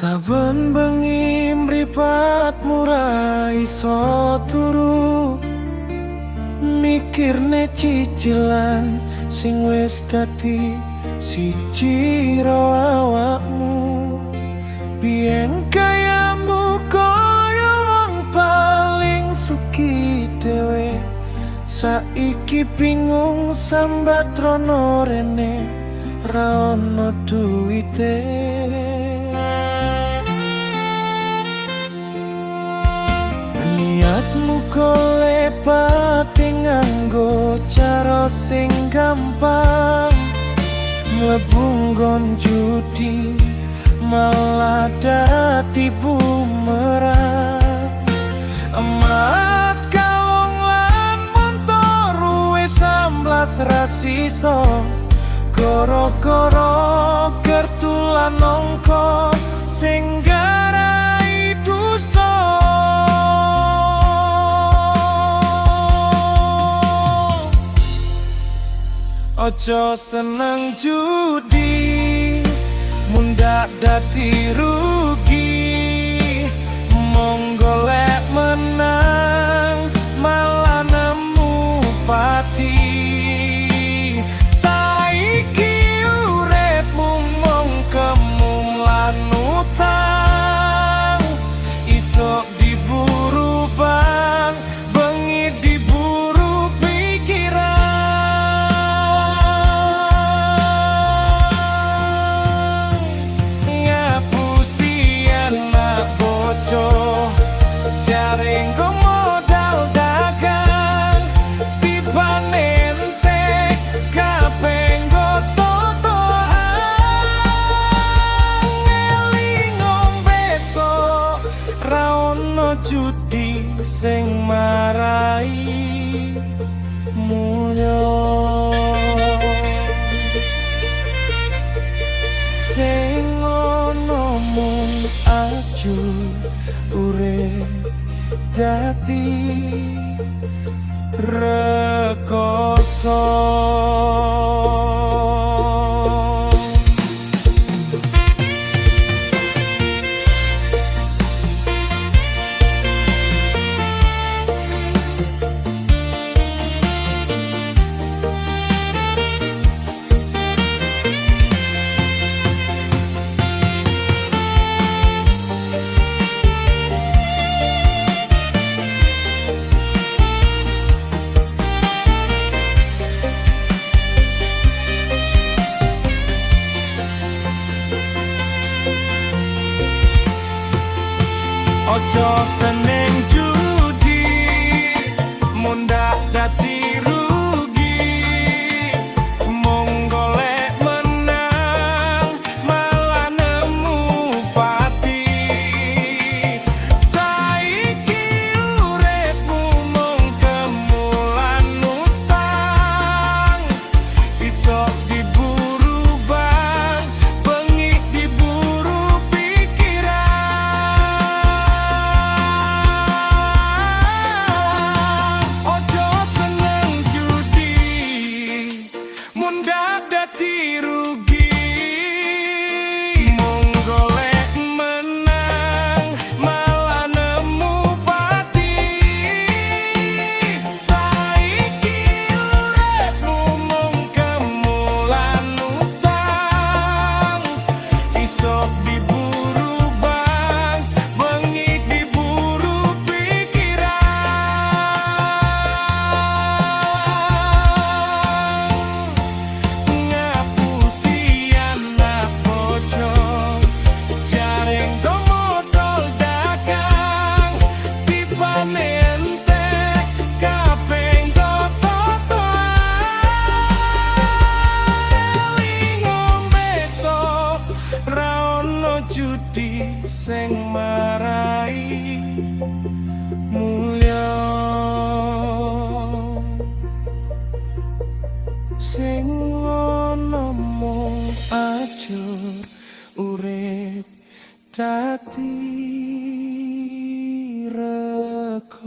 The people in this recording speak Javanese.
Saben bengi mripatmu ra iso turu, mikirne cicilan sing wis dadi siji ro awakmu. Biyen kayamu kaya wong paling sugih dhewe, saiki bingung sambat rono rene ra ono duwite. Niatmu golek pati nganggo cara sing gampang, mlebu nggon judi malah dadi bumerang. Emas kalung lan montor wis 11 ra sisa, goro-goro kertu lan angka sing garai dosa. Ojo seneng judi, mundak dadi rugi, mong golek menang malah nemu pati. Saiki uripmu mong kemung lan utang, isok diburu bang, bengi diburu pikiran. Jaring go modal dagang, tibane entek kabeh nggo totoan. Ngeling besok ra ono judi sing marai mulya, sing ono mung ajur urip dadi rekoso. Ojo seneng judi, mundak dadi rugi, mung golek menang malah nemu pati. Saiki uripmu mung kemulan utang, isok diburu bang, bengi diburu pikiran. Mundak dadi rugi, mung golek menang malah nemu pati. Saiki uripmu mung kemulan utang, isok diburu bang, bengi diburu judi sing marai mulya, sing ono mung ajur urip dadi rekoso.